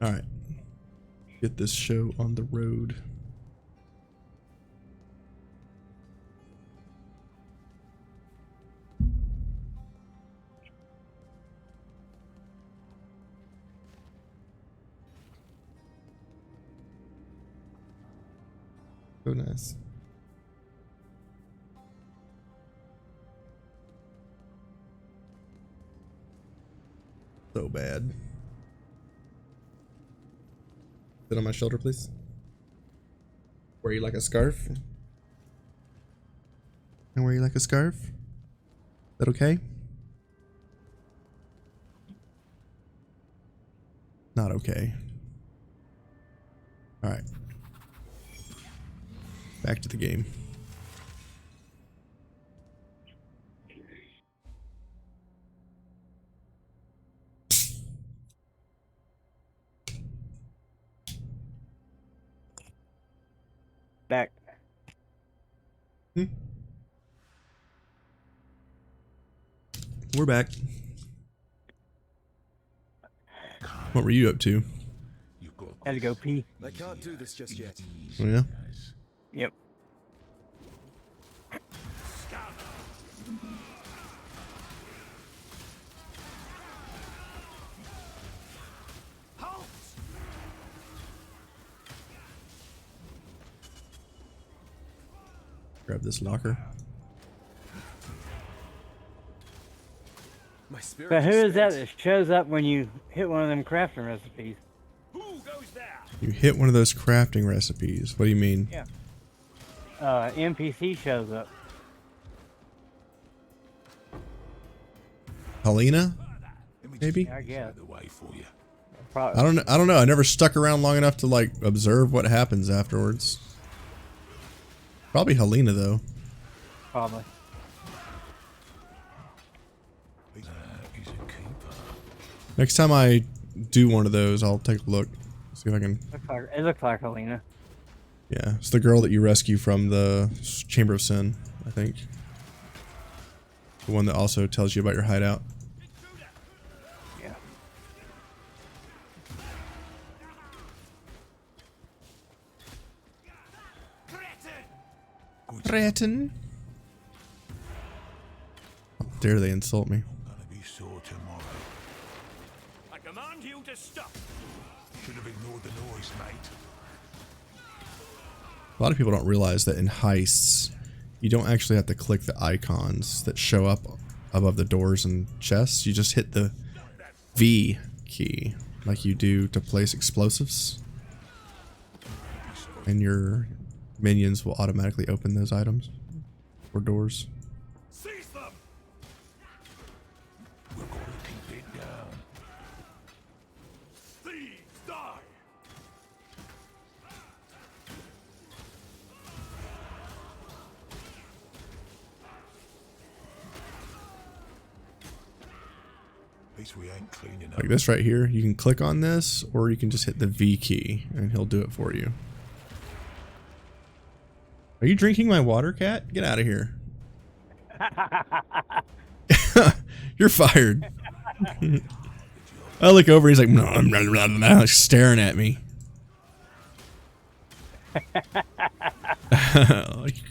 All right, get this show on the road. So nice. So bad. Sit on my shoulder, please. Wear you like a scarf? And wear you like a scarf? Is that okay? Not okay. Alright. Back to the game. Back. We're back. What were you up to? Had to go pee. I can't do this just yet. Oh yeah? Yep. Grab this locker. My spirit But who is that spent. that shows up when you hit one of them crafting recipes? Who goes there? You hit one of those crafting recipes. What do you mean? Yeah. NPC shows up. Helena? Maybe? I guess. The way for you. I don't know. I never stuck around long enough to like observe what happens afterwards. Probably Helena though. Probably. He's a keeper. Next time I do one of those, I'll take a look. See if I can. It looks like Helena. Yeah, it's the girl that you rescue from the Chamber of Sin, I think. The one that also tells you about your hideout. Yeah. Threaten. How dare they insult me? Gonna be sore tomorrow. I command you to stop. Should have ignored the noise, mate. A lot of people don't realize that in heists, you don't actually have to click the icons that show up above the doors and chests. You just hit the V key like you do to place explosives. And your minions will automatically open those items or doors. Seize them. We're gonna keep it down. Thieves die. At least we ain't cleaning up. Like this right here, you can click on this or you can just hit the V key and he'll do it for you. Are you drinking my water, cat? Get out of here. You're fired. I look over, he's like, no, staring at me.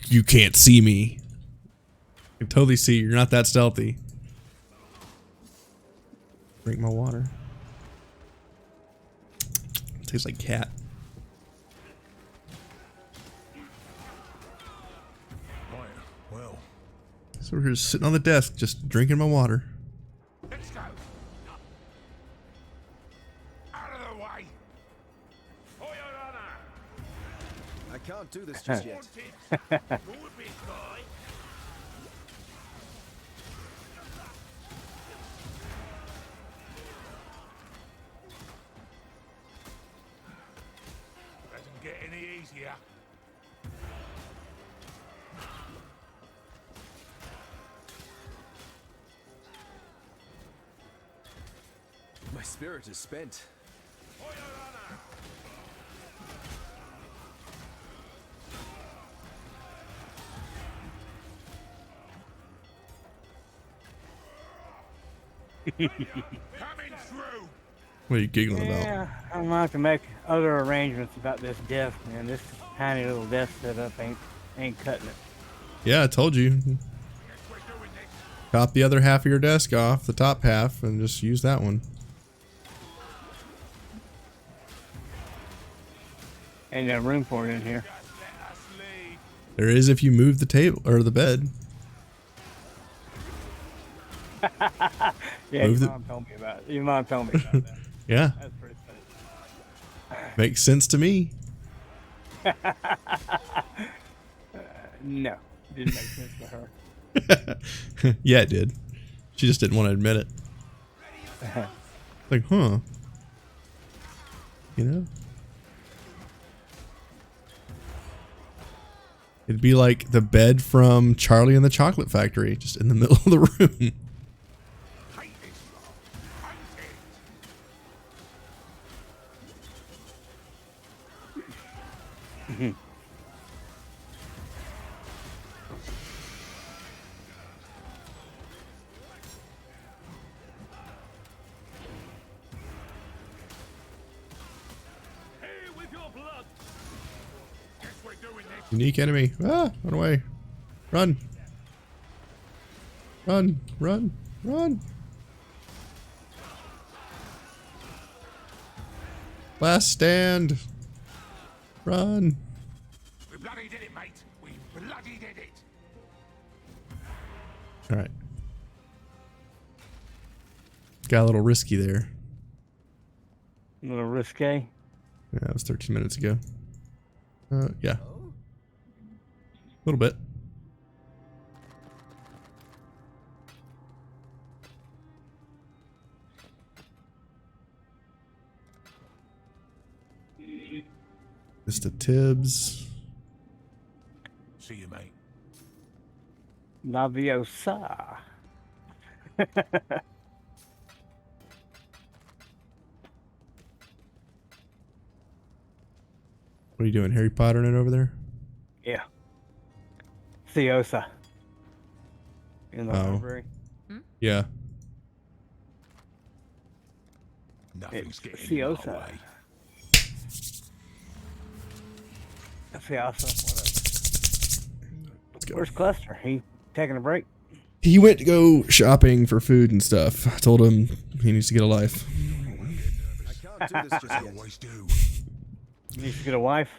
You can't see me. I can totally see you. You're not that stealthy. Drink my water. Tastes like cat. Well, So we're just sitting on the desk, just drinking my water. let's go. Out of the way. For your honor. I can't do this just yet. Wanted. Good big boy. Doesn't get any easier. My spirit is spent. For your honor. Coming through. What are you giggling about? Yeah, I'm gonna have to make other arrangements about this desk, man. This tiny little desk setup ain't cutting it. Yeah, I told you. Chop the other half of your desk off, the top half, and just use that one. Ain't no room for it in here. There is if you move the table or the bed. Yeah, Move your mom told me about it. Your mom told me about that. Yeah, That's pretty funny. makes sense to me. No, didn't make sense to her. Yeah, it did. She just didn't want to admit it. Like, huh? You know? It'd be like the bed from Charlie and the Chocolate Factory, just in the middle of the room. Unique enemy. Ah, run away. Run. Run, run, run. Last stand. Run. We bloody did it, mate. We bloody did it. All right. Got a little risky there. A little risque. Yeah, that was 13 minutes ago. Yeah. A little bit. Mr. Tibbs. See you, mate. Laviosa. What are you doing, Harry Potter it over there? Yeah. Theosa. In the Oh. library. Yeah. Nothing's getting in Theosa. my way. Theosa. Let's go. Where's Cluster? He taking a break? He went to go shopping for food and stuff. I told him he needs to get a life. I can't do this just I yet. always do. He needs to get a wife.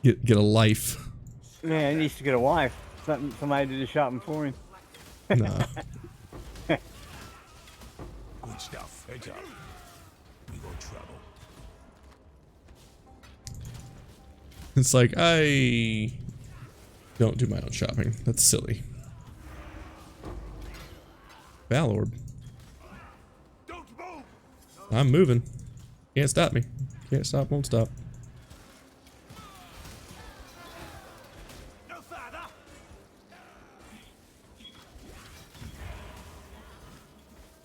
Get a life. Yeah, he needs to get a wife. Somebody did the shopping for him. Nah. Good stuff. Heads up. We got trouble. It's like, I don't do my own shopping. That's silly. Valorb. Don't move. I'm moving. Can't stop me. Can't stop, won't stop. No further.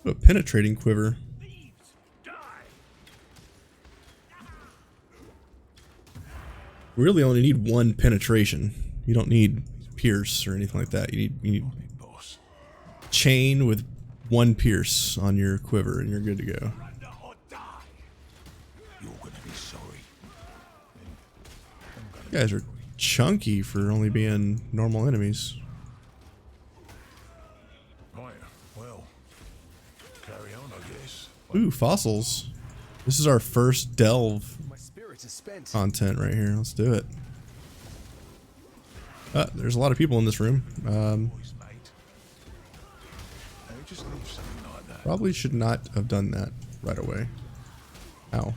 A penetrating quiver. Thieves, die. We really only need one penetration. You don't need pierce or anything like that. You need Boss. chain with one pierce on your quiver and you're good to go. Surrender or die. You're gonna be sorry. You guys are chunky for only being normal enemies. Right. Well, carry on, I guess. Ooh, fossils. This is our first delve My spirit is spent. content right here. Let's do it. There's a lot of people in this room. Boys, mate. Now just leave something like that. Probably should not have done that right away. Ow.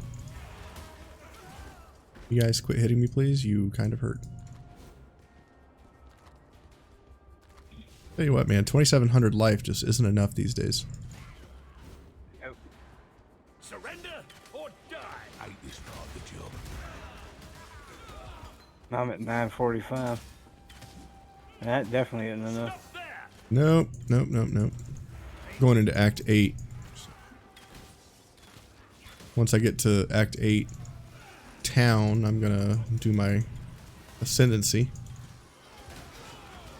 You guys quit hitting me, please. You kind of hurt. Tell you what, man, 2,700 life just isn't enough these days. Surrender or die. Hate this part of the job. I'm at 9:45. That definitely isn't enough. Stop there. Nope, nope, nope, nope. Going into Act 8. Once I get to Act 8 town, I'm gonna do my ascendancy.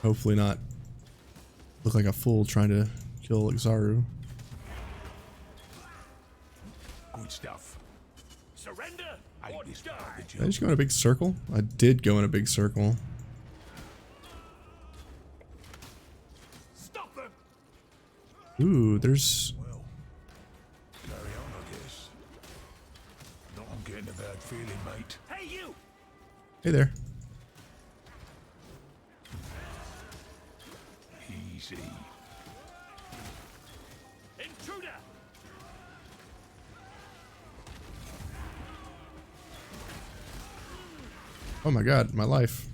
Hopefully not look like a fool trying to kill Exaru. Good stuff. Surrender Ain't or this die. part of the Did I job? just go in a big circle? I did go in a big circle. Stop them. Ooh, there's... Well, carry on, I guess. Not I'm getting a bad feeling, mate. Hey, you. Hey there. Easy. Intruder. Oh my god, my life.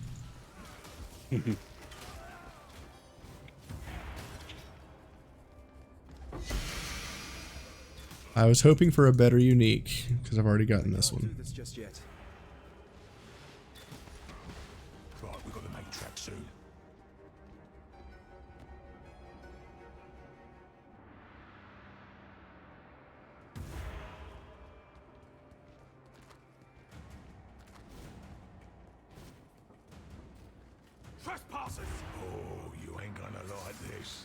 I was hoping for a better unique, because I've already gotten this Can't do one. this just yet. Right, we've got to make track soon. Trespassers. Oh, you ain't gonna like this.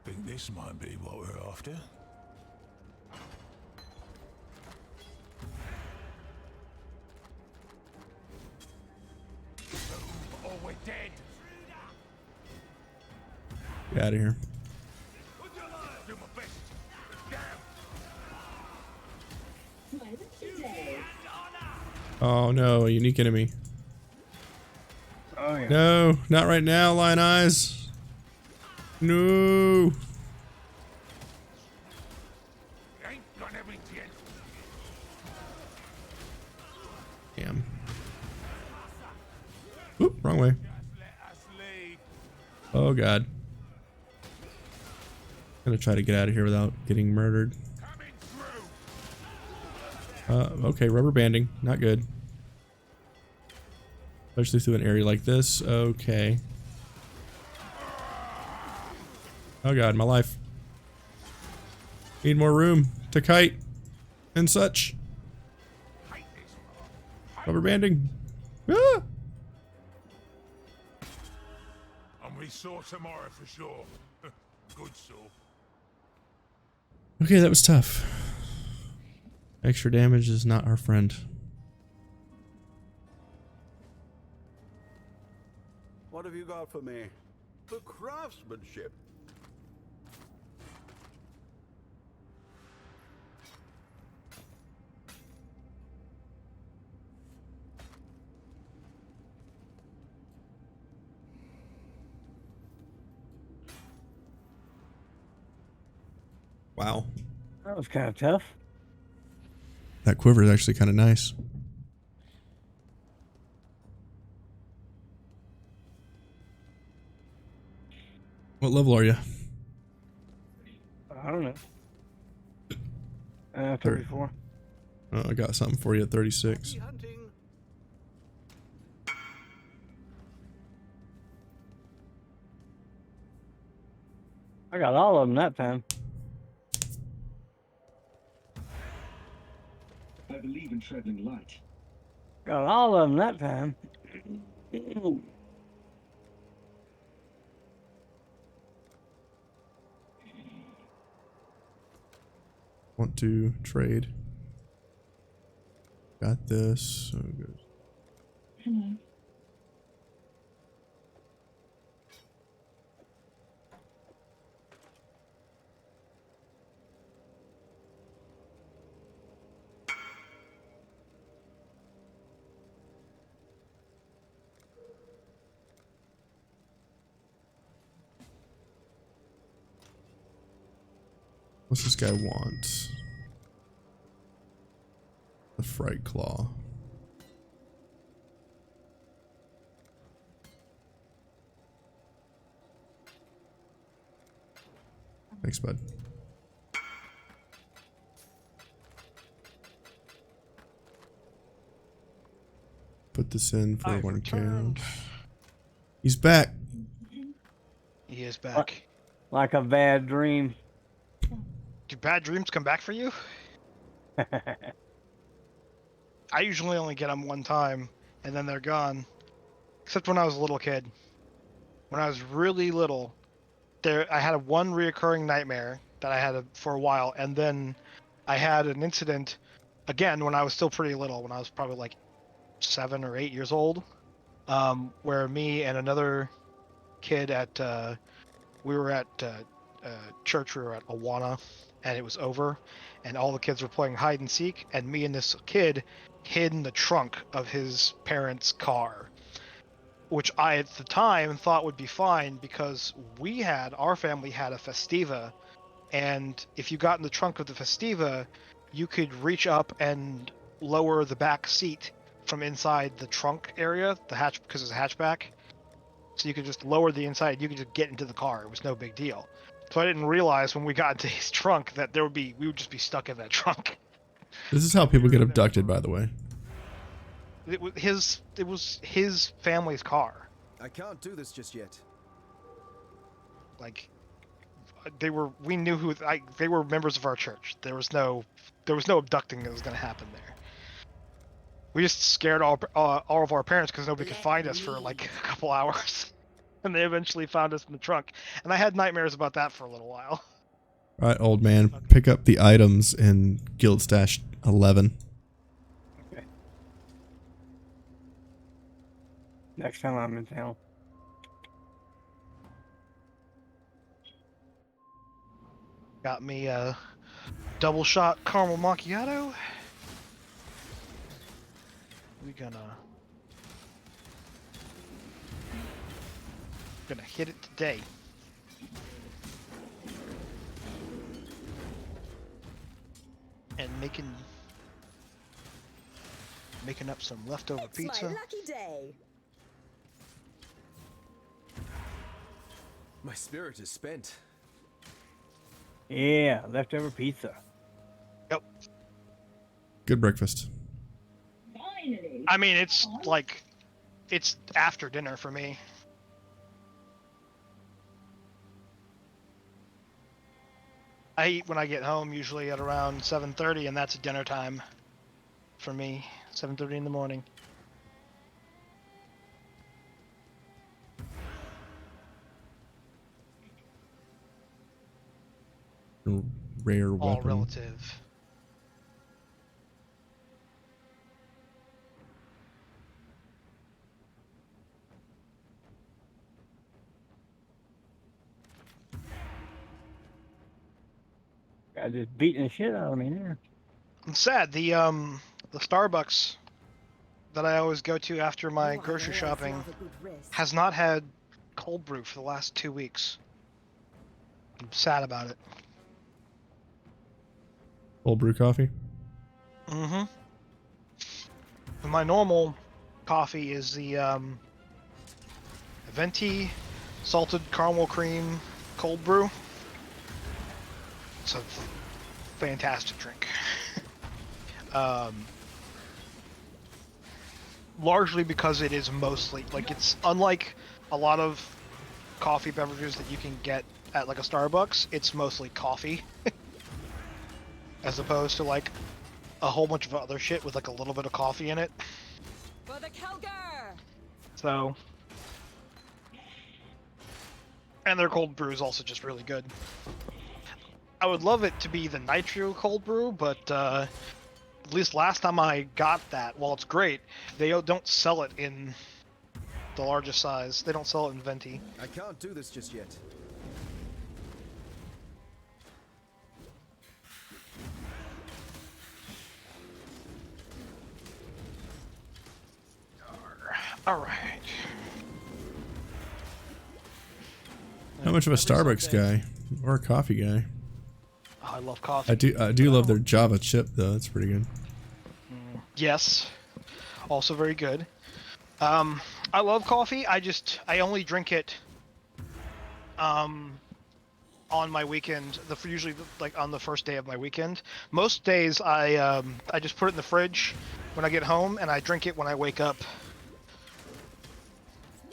Think this might be what we're after? Or we're dead. Get out of here. Do my best. Damn. Oh no, a unique enemy. Oh yeah. No, not right now, Lion Eyes. No. Ain't gonna be dead. Damn. Oop, wrong way. Let us lead. Oh god. Gonna try to get out of here without getting murdered. Coming through. Okay, rubber banding, not good. Especially through an area like this. Okay. Oh god, my life. Need more room to kite and such. Hate this. Rubber banding. Ah! And we saw tomorrow for sure. Good saw. Okay, that was tough. Extra damage is not our friend. What have you got for me? The craftsmanship. Wow. That was kind of tough. That quiver is actually kind of nice. What level are you? I don't know. 34. Oh, I got something for you at 36. Happy hunting. I got all of them that time. I believe in traveling light. Got all of them that time. Want to trade. Got this. So good. Hello. What's this guy want? The Fright Claw. Thanks, bud. Put this in for I've one returned. count. He's back. He is back. Like a bad dream. Do bad dreams come back for you? I usually only get them one time, and then they're gone. Except when I was a little kid. when I was really little, I had one reoccurring nightmare that I had for a while, and then I had an incident again when I was still pretty little, when I was probably like 7 or 8 years old, where me and another kid we were at church, we were at Awana, and it was over, and all the kids were playing hide and seek, and me and this kid hid in the trunk of his parents' car, which I at the time thought would be fine because our family had a Festiva, and if you got in the trunk of the Festiva, you could reach up and lower the back seat from inside the trunk area, because it's a hatchback. So you could just lower the inside, you could just get into the car. It was no big deal. So I didn't realize when we got into his trunk that we would just be stuck in that trunk. This is how people get abducted, by the way. It was his family's car. I can't do this just yet. Like, we knew they were members of our church. There was no abducting that was going to happen there. We just scared all of our parents because nobody could find us for like a couple hours. And they eventually found us in the trunk. And I had nightmares about that for a little while. All right, old man, pick up the items in Guild Stash 11. Okay. Next time I'm in town. Got me a double shot caramel macchiato. We're gonna hit it today. And making up some leftover pizza. My lucky day. My spirit is spent. Yeah, leftover pizza. Yep. Good breakfast. Finally. I mean, it's after dinner for me. I eat when I get home, usually at around 7:30, and that's dinner time for me. 7:30 in the morning. Rare All weapon. relative. Got just beating the shit out of me there. I'm sad. The Starbucks that I always go to after my Oh, I grocery always shopping love a good rest. has not had cold brew for the last 2 weeks. I'm sad about it. Cold brew coffee. Mm-hmm. My normal coffee is the venti salted caramel cream cold brew. It's a fantastic drink. Largely because it is mostly it's unlike a lot of coffee beverages that you can get at like a Starbucks. It's mostly coffee, as opposed to like a whole bunch of other shit with like a little bit of coffee in it. For the Kelgar. So, and their cold brew is also just really good. I would love it to be the nitro cold brew, but at least last time I got that, while it's great, they don't sell it in the largest size. They don't sell it in venti. I can't do this just yet. All right. How much of a Starbucks guy or a coffee guy? Oh, I love coffee. I do love their Java chip though. That's pretty good. Yes, also very good. I love coffee. I only drink it on my weekend. Usually like on the first day of my weekend. Most days I just put it in the fridge when I get home, and I drink it when I wake up.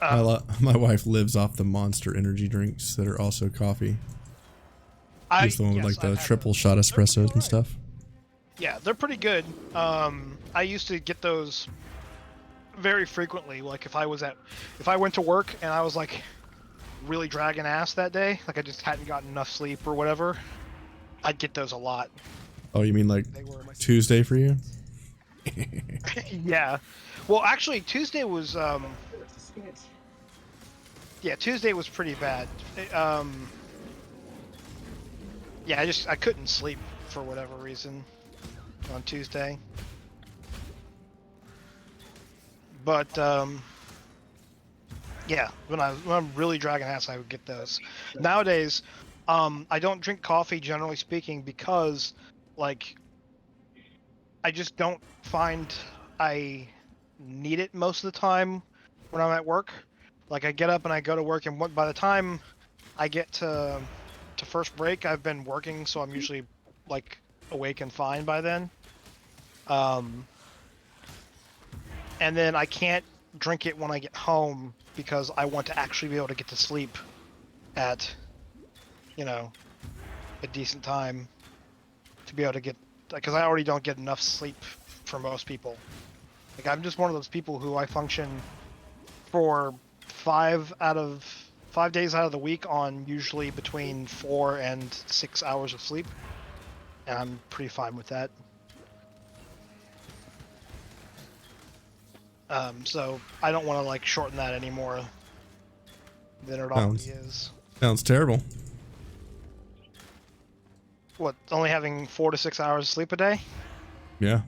My wife lives off the Monster energy drinks that are also coffee. She's the one with like the triple shot espressos and stuff. Yeah, they're pretty good. I used to get those very frequently. Like if I went to work and I was like, really dragging ass that day, like I just hadn't gotten enough sleep or whatever, I'd get those a lot. Oh, you mean like They were Tuesday for you? yeah. Well, actually, Tuesday was yeah, Tuesday was pretty bad. Yeah, I couldn't sleep for whatever reason on Tuesday. But yeah, when I'm really dragging ass, I would get those. Nowadays, I don't drink coffee generally speaking because, like, I just don't find I need it most of the time when I'm at work. Like, I get up and I go to work, and by the time I get to first break, I've been working, so I'm usually like awake and fine by then. And then I can't drink it when I get home because I want to actually be able to get to sleep at, you know, a decent time to be able to get, because I already don't get enough sleep for most people. Like, I'm just one of those people who I function for 5 days out of the week on usually between 4 and 6 hours of sleep, and I'm pretty fine with that. So I don't want to like shorten that any more than it already is. Sounds terrible. What, only having 4 to 6 hours of sleep a day? Yeah.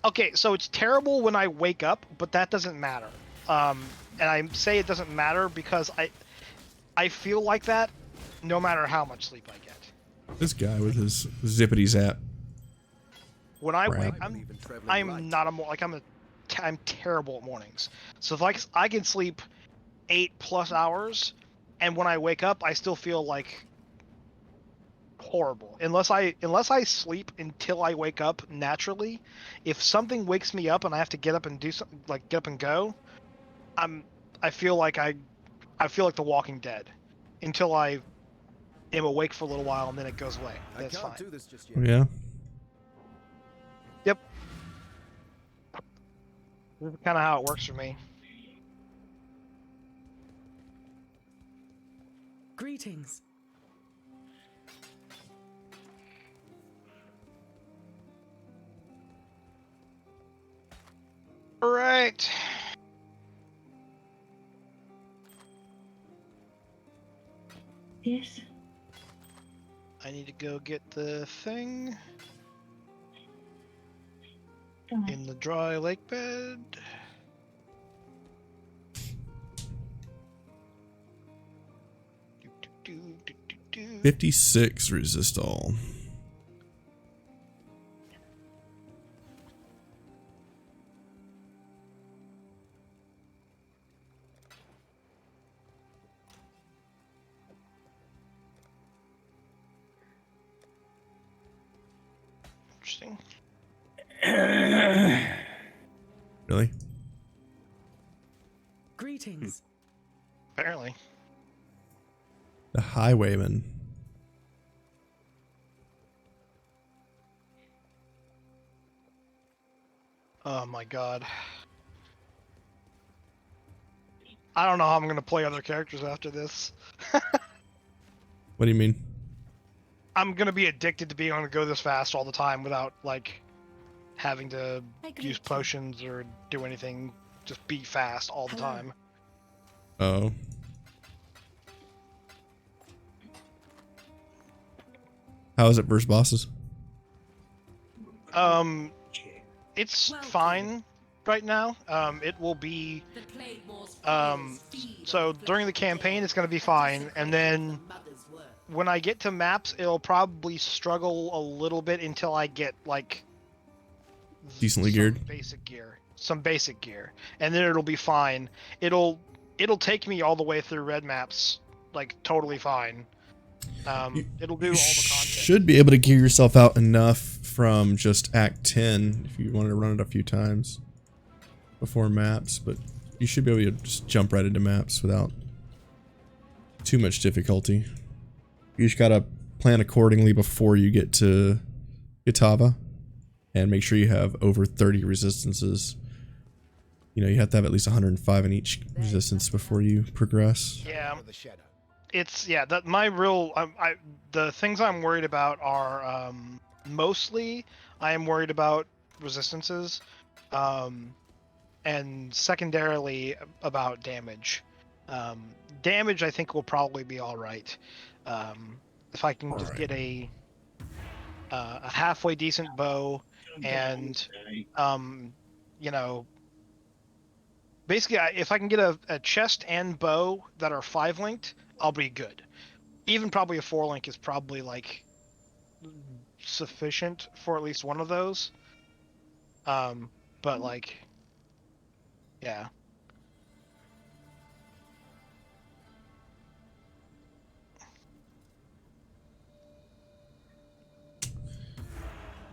Okay, so it's terrible when I wake up, but that doesn't matter. And I say it doesn't matter because I feel like that no matter how much sleep I get. This guy with his zippity zap. When I Crap. wake, I'm not I'm terrible at mornings. So if I can sleep 8+ hours, and when I wake up, I still feel like horrible. Unless I sleep until I wake up naturally. If something wakes me up and I have to get up and do something, like get up and go, I feel like The Walking Dead until I am awake for a little while and then it goes away. That's fine. Do this just Oh, yet. yeah. Yep. This is kind of how it works for me. Greetings. All right. Yes. I need to go get the thing Fine. in the dry lake bed. Do, do, do, do, do. 56 resist all. Interesting. Really? Greetings. Apparently. The Highwayman. Oh my god. I don't know how I'm gonna play other characters after this. What do you mean? I'm gonna be addicted to being able to go this fast all the time without like having to I greet use you. potions or do anything. Just be fast all the Hello. time. Oh. How is it versus bosses? It's Well fine right now. It will be so during the campaign it's gonna be fine, and then when I get to maps it'll probably struggle a little bit until I get like Decently some geared? some basic gear, and then it'll be fine. It'll take me all the way through red maps like totally fine. It'll do all the content. Should be able to gear yourself out enough from just Act 10 if you wanted to run it a few times before maps, but you should be able to just jump right into maps without too much difficulty. You just gotta plan accordingly before you get to Yatava and make sure you have over 30 resistances. You know, you have to have at least 105 in each resistance before you progress. Yeah. It's that my real the things I'm worried about are mostly I am worried about resistances, and secondarily about damage. Damage I think will probably be all right. If I can just get a halfway decent bow and you know, basically if I can get a chest and bow that are 5-linked, I'll be good. Even probably a 4-link is probably like sufficient for at least one of those. But like, yeah.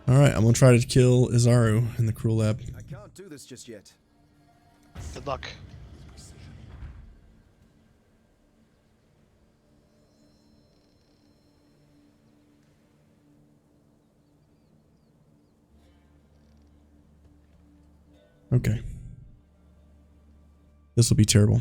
All right, I'm gonna try to kill Izaru in the Cruel Lab. I can't do this just yet. Good luck. Okay. This will be terrible.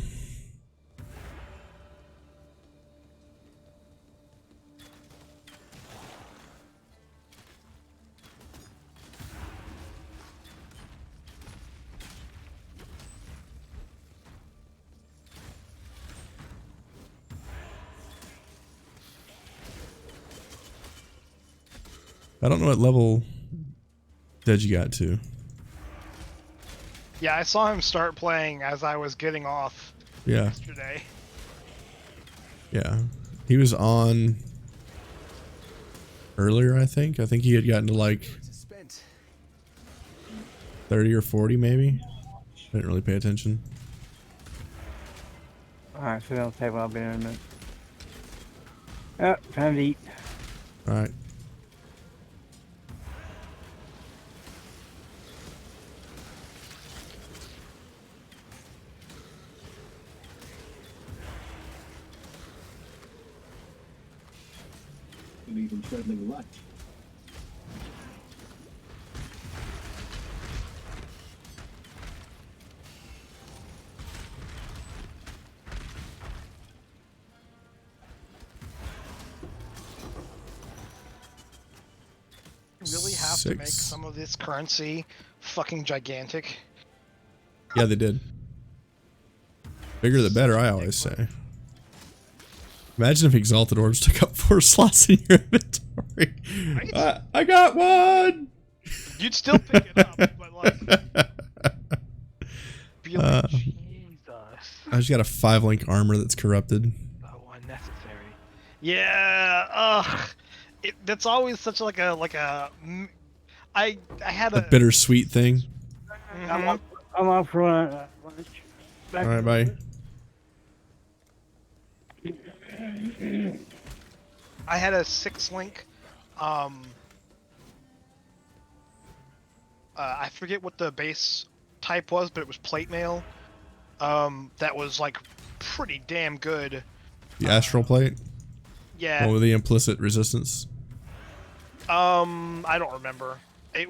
I don't know what level Dead you got to. Yeah, I saw him start playing as I was getting off yesterday. Yeah. He was on earlier, I think. I think he had gotten to like 30 or 40 maybe. I didn't really pay attention. Alright, so I'll take what I'll be in a minute. Oh, time to eat. Alright. Even traveling light. Really have to make some of this currency fucking gigantic. Yeah, they did. Bigger the better, I always say. Imagine if Exalted Orbs took up 4 slots in your inventory. Right? I got one! You'd still pick it up, but like... Be like, Jesus. I just got a 5-link armor that's corrupted. So unnecessary. Yeah, ugh. That's always such like a... I had a... bittersweet thing. I'm off for lunch. Alright, bye. I had a 6-link, I forget what the base type was, but it was plate mail. That was like pretty damn good. The astral plate? Yeah. What with the implicit resistance? I don't remember. It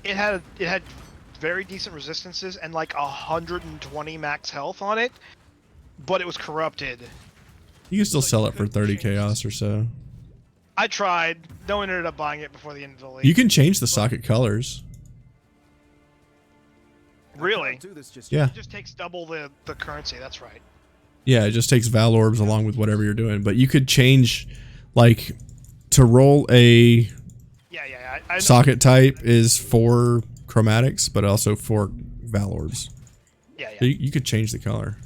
had very decent resistances and like 120 max health on it, but it was corrupted. You can still sell it for 30 chaos or so. I tried. No one ended up buying it before the end of the league. You can change the socket colors. Really? Yeah. It just takes double the currency, that's right. Yeah, it just takes Val Orbs along with whatever you're doing. But you could change, like, to roll a I know. socket type is 4 chromatics, but also 4 Val Orbs. Yeah. So you could change the color.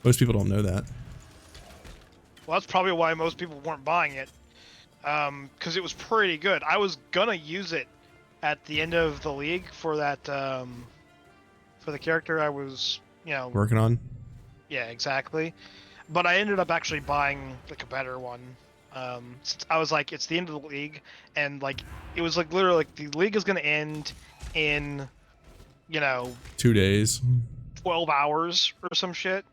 Most people don't know that. Well, that's probably why most people weren't buying it. Because it was pretty good. I was gonna use it at the end of the league for that, for the character I was, Working on? Yeah, exactly. But I ended up actually buying, like, a better one. Since I was like, it's the end of the league, and, like, it was, like, literally, like, the league is gonna end in, 2 days. 12 hours or some shit,